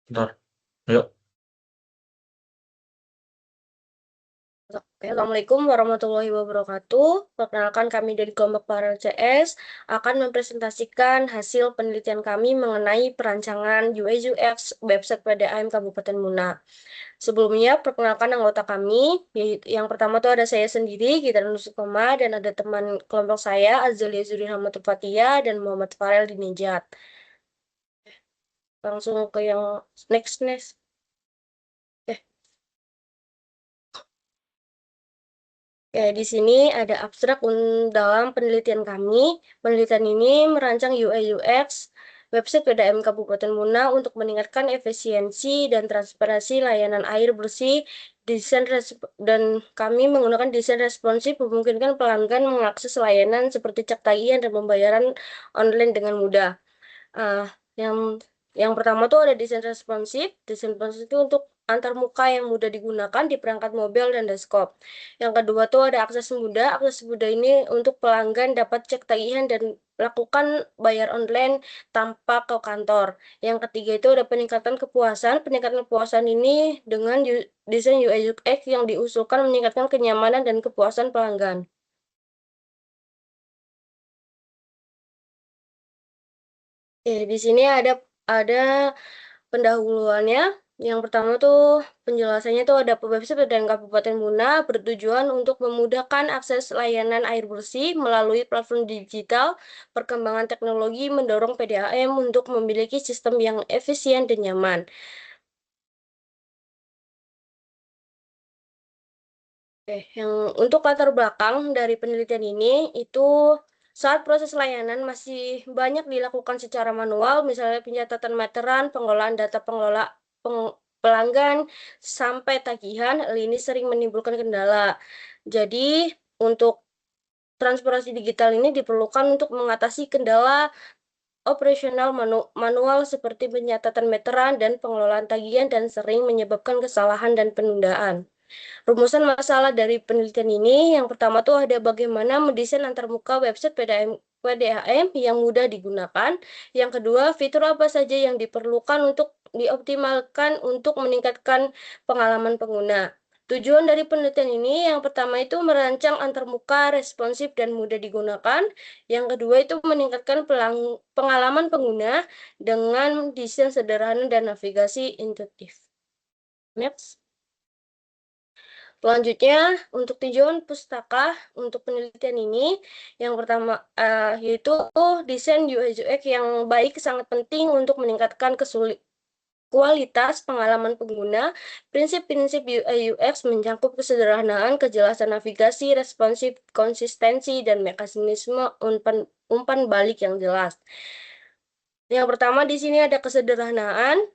Bentar, yuk. Oke, Assalamualaikum warahmatullahi wabarakatuh. Perkenalkan kami dari kelompok Paralel CS akan mempresentasikan hasil penelitian kami mengenai perancangan UI UX website PDAM Kabupaten Muna. Sebelumnya, perkenalkan anggota kami. Yang pertama tuh ada saya sendiri, Gita Nusukoma, dan ada teman kelompok saya, Azalia Zuri Rahmatul Fatia, dan Muhammad Farel Dinijat. Langsung ke yang next. Eh, Oke, di sini ada abstrak dalam penelitian kami. Penelitian ini merancang UI UX website PDAM Kabupaten Muna untuk meningkatkan efisiensi dan transparansi layanan air bersih. Dan kami menggunakan desain responsif memungkinkan pelanggan mengakses layanan seperti cek tagihan dan pembayaran online dengan mudah. Ah, yang yang pertama tuh ada desain responsif. Desain responsif itu untuk antarmuka yang mudah digunakan di perangkat mobil dan desktop. Yang kedua tuh ada akses mudah. Akses mudah ini untuk pelanggan dapat cek tagihan dan lakukan bayar online tanpa ke kantor. Yang ketiga itu ada peningkatan kepuasan. Peningkatan kepuasan ini dengan desain UI UX yang diusulkan meningkatkan kenyamanan dan kepuasan pelanggan. Di sini ada pendahuluannya. Yang pertama tuh penjelasannya tuh ada website dan Kabupaten Muna bertujuan untuk memudahkan akses layanan air bersih melalui platform digital. Perkembangan teknologi mendorong PDAM untuk memiliki sistem yang efisien dan nyaman. Yang untuk latar belakang dari penelitian ini itu saat proses layanan masih banyak dilakukan secara manual, misalnya pencatatan meteran, pengolahan data pelanggan, sampai tagihan, hal ini sering menimbulkan kendala. Jadi, untuk transparansi digital ini diperlukan untuk mengatasi kendala operasional manual seperti pencatatan meteran dan pengelolaan tagihan dan sering menyebabkan kesalahan dan penundaan. Rumusan masalah dari penelitian ini, yang pertama tuh ada bagaimana mendesain antarmuka website PDAM yang mudah digunakan. Yang kedua, fitur apa saja yang diperlukan untuk dioptimalkan untuk meningkatkan pengalaman pengguna. Tujuan dari penelitian ini, yang pertama itu merancang antarmuka responsif dan mudah digunakan. Yang kedua itu meningkatkan pengalaman pengguna dengan desain sederhana dan navigasi intuitif. Next. Selanjutnya, untuk tujuan pustaka untuk penelitian ini, yang pertama yaitu desain UI UX yang baik sangat penting untuk meningkatkan kualitas pengalaman pengguna. Prinsip-prinsip UI UX mencakup kesederhanaan, kejelasan navigasi, responsif, konsistensi, dan mekanisme umpan balik yang jelas. Yang pertama di sini ada kesederhanaan.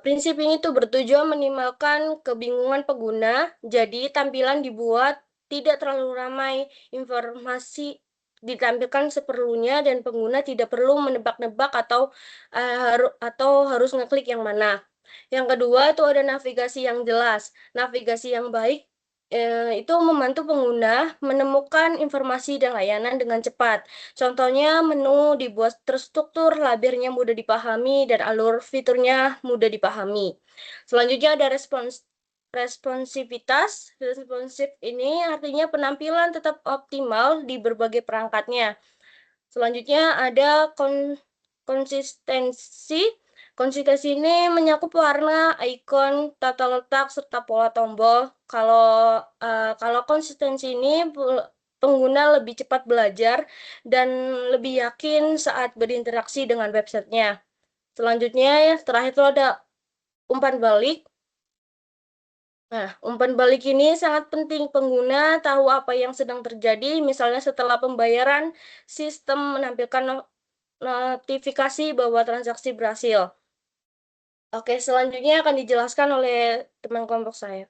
Prinsip ini tuh bertujuan minimalkan kebingungan pengguna, jadi tampilan dibuat tidak terlalu ramai, informasi ditampilkan seperlunya dan pengguna tidak perlu menebak-nebak atau harus ngeklik yang mana. Yang kedua itu ada navigasi yang jelas. Navigasi yang baik itu membantu pengguna menemukan informasi dan layanan dengan cepat. Contohnya, menu dibuat terstruktur, labirnya mudah dipahami, dan alur fiturnya mudah dipahami. Selanjutnya ada responsivitas. Responsif ini artinya penampilan tetap optimal di berbagai perangkatnya. Selanjutnya ada konsistensi. Konsistensi ini menyakup warna, ikon, tata letak, serta pola tombol. Kalau konsistensi ini pengguna lebih cepat belajar dan lebih yakin saat berinteraksi dengan websitenya. Selanjutnya, terakhir itu ada umpan balik. Nah, umpan balik ini sangat penting pengguna tahu apa yang sedang terjadi. Misalnya setelah pembayaran, sistem menampilkan notifikasi bahwa transaksi berhasil. Oke, selanjutnya akan dijelaskan oleh teman kelompok saya.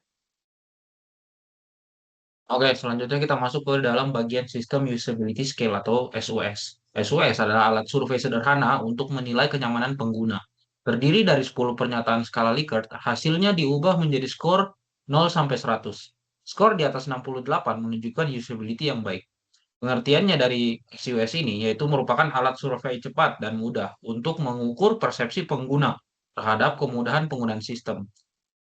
Oke, selanjutnya kita masuk ke dalam bagian System Usability Scale atau SUS. SUS adalah alat survei sederhana untuk menilai kenyamanan pengguna. Terdiri dari 10 pernyataan skala Likert, hasilnya diubah menjadi skor 0 sampai 100. Skor di atas 68 menunjukkan usability yang baik. Pengertiannya dari XUS ini yaitu merupakan alat survei cepat dan mudah untuk mengukur persepsi pengguna terhadap kemudahan penggunaan sistem.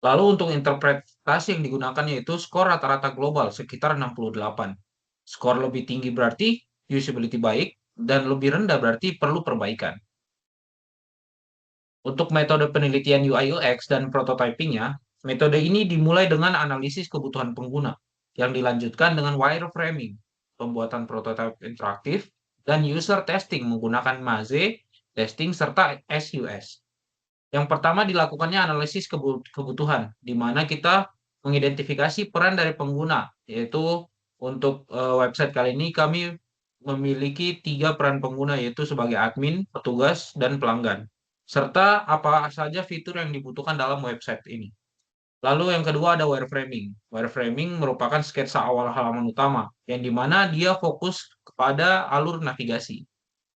Lalu untuk interpretasi yang digunakan yaitu skor rata-rata global sekitar 68. Skor lebih tinggi berarti usability baik dan lebih rendah berarti perlu perbaikan. Untuk metode penelitian UI UX dan prototypingnya, metode ini dimulai dengan analisis kebutuhan pengguna yang dilanjutkan dengan wireframing, pembuatan prototipe interaktif, dan user testing menggunakan Maze, testing, serta SUS. Yang pertama dilakukannya analisis kebutuhan, di mana kita mengidentifikasi peran dari pengguna, yaitu untuk website kali ini kami memiliki 3 peran pengguna, yaitu sebagai admin, petugas, dan pelanggan, serta apa saja fitur yang dibutuhkan dalam website ini. Lalu yang kedua ada wireframing. Wireframing merupakan sketsa awal halaman utama, yang dimana dia fokus kepada alur navigasi.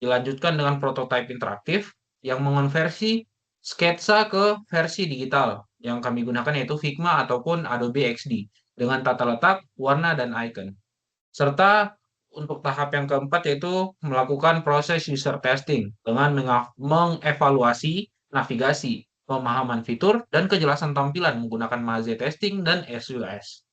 Dilanjutkan dengan prototipe interaktif yang mengonversi sketsa ke versi digital yang kami gunakan yaitu Figma ataupun Adobe XD dengan tata letak, warna, dan icon. Serta untuk tahap yang keempat yaitu melakukan proses user testing dengan mengevaluasi navigasi, pemahaman fitur, dan kejelasan tampilan menggunakan Maze testing dan SUS.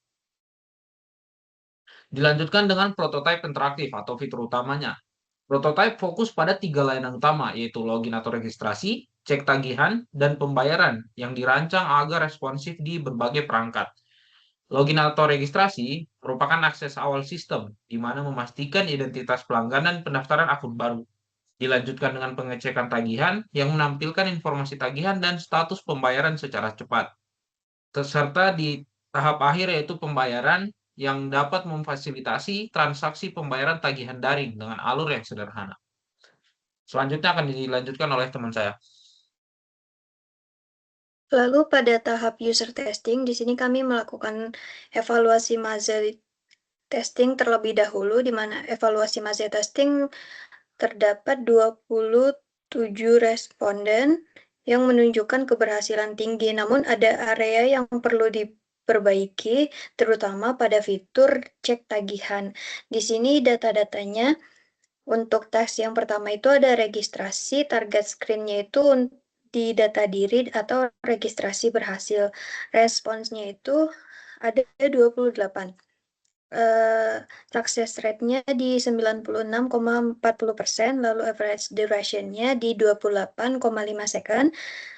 Dilanjutkan dengan prototipe interaktif atau fitur utamanya. Prototipe fokus pada 3 layanan utama, yaitu login atau registrasi, cek tagihan, dan pembayaran yang dirancang agar responsif di berbagai perangkat. Login atau registrasi merupakan akses awal sistem, di mana memastikan identitas pelanggan dan pendaftaran akun baru. Dilanjutkan dengan pengecekan tagihan yang menampilkan informasi tagihan dan status pembayaran secara cepat. Serta di tahap akhir yaitu pembayaran yang dapat memfasilitasi transaksi pembayaran tagihan daring dengan alur yang sederhana. Selanjutnya akan dilanjutkan oleh teman saya. Lalu pada tahap user testing, di sini kami melakukan evaluasi Maze testing terlebih dahulu, di mana evaluasi Maze testing terdapat 27 responden yang menunjukkan keberhasilan tinggi, namun ada area yang perlu diperbaiki, terutama pada fitur cek tagihan. Di sini data-datanya untuk tes yang pertama itu ada registrasi, target screen-nya itu di data diri atau registrasi berhasil. Responsnya itu ada 28. Success rate-nya di 96,40%, lalu average duration-nya di 28,5 second,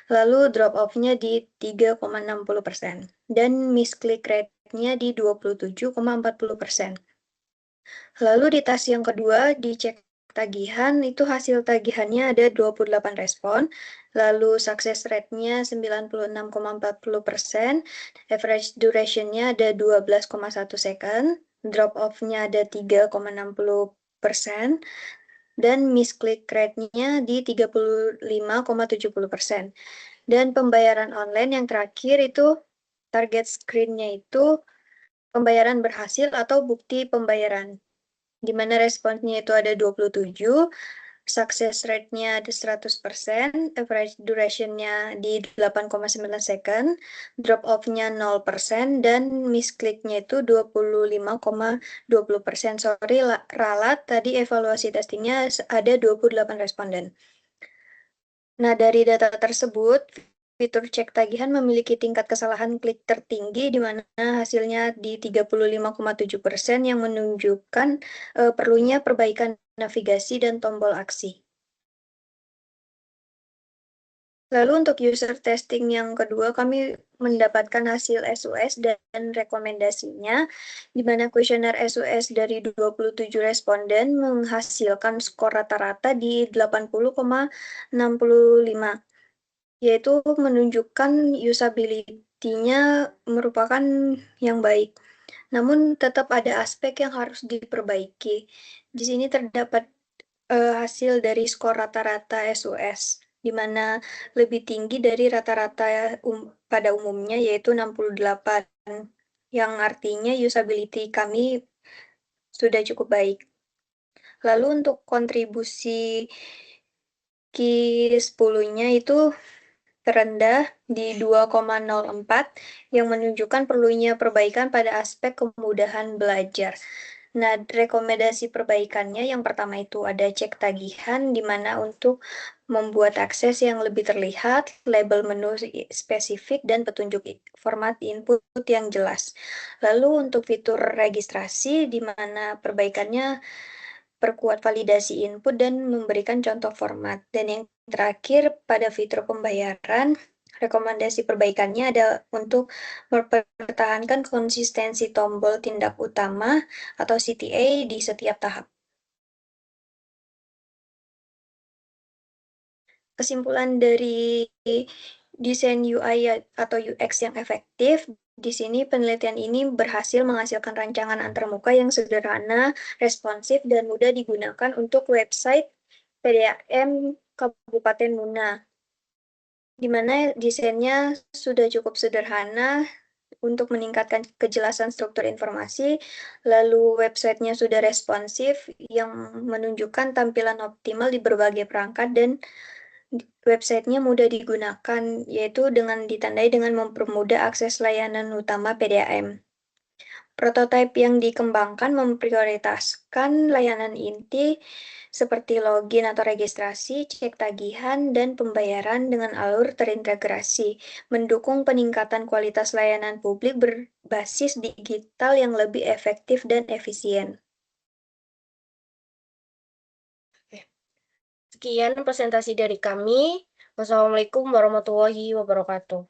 lalu drop off-nya di 3,60%, dan misclick rate-nya di 27,40%. Lalu di tes yang kedua, dicek tagihan, itu hasil tagihannya ada 28 respon, lalu success rate-nya 96,40%, average duration-nya ada 12,1 second, drop off-nya ada 3,60%, dan misclick rate-nya di 35,70%. Dan pembayaran online yang terakhir itu target screen-nya itu pembayaran berhasil atau bukti pembayaran, di mana responsnya itu ada 27, success rate-nya ada 100%, average duration-nya di 8,9 second, drop off-nya 0%, dan misclick-nya itu 25,20%. Sorry, ralat, tadi evaluasi testingnya ada 28 responden. Nah, dari data tersebut, fitur cek tagihan memiliki tingkat kesalahan klik tertinggi, di mana hasilnya di 35,7% yang menunjukkan perlunya perbaikan navigasi dan tombol aksi. Lalu untuk user testing yang kedua, kami mendapatkan hasil SUS dan rekomendasinya, di mana kuesioner SUS dari 27 responden menghasilkan skor rata-rata di 80,65, yaitu menunjukkan usability-nya merupakan yang baik. Namun tetap ada aspek yang harus diperbaiki. Di sini terdapat hasil dari skor rata-rata SUS, di mana lebih tinggi dari rata-rata pada umumnya, yaitu 68, yang artinya usability kami sudah cukup baik. Lalu untuk kontribusi Q10-nya itu terendah di 2,04 yang menunjukkan perlunya perbaikan pada aspek kemudahan belajar. Nah, rekomendasi perbaikannya yang pertama itu ada cek tagihan, di mana untuk membuat akses yang lebih terlihat, label menu spesifik, dan petunjuk format input yang jelas. Lalu untuk fitur registrasi, di mana perbaikannya perkuat validasi input dan memberikan contoh format. Dan yang terakhir, pada fitur pembayaran, rekomendasi perbaikannya ada untuk mempertahankan konsistensi tombol tindak utama atau CTA di setiap tahap. Kesimpulan dari desain UI atau UX yang efektif, di sini penelitian ini berhasil menghasilkan rancangan antarmuka yang sederhana, responsif, dan mudah digunakan untuk website PDAM Kabupaten Muna, di mana desainnya sudah cukup sederhana untuk meningkatkan kejelasan struktur informasi, lalu websitenya sudah responsif yang menunjukkan tampilan optimal di berbagai perangkat, dan websitenya mudah digunakan, yaitu dengan ditandai dengan mempermudah akses layanan utama PDAM. Prototipe yang dikembangkan memprioritaskan layanan inti seperti login atau registrasi, cek tagihan, dan pembayaran dengan alur terintegrasi, mendukung peningkatan kualitas layanan publik berbasis digital yang lebih efektif dan efisien. Sekian presentasi dari kami. Wassalamualaikum warahmatullahi wabarakatuh.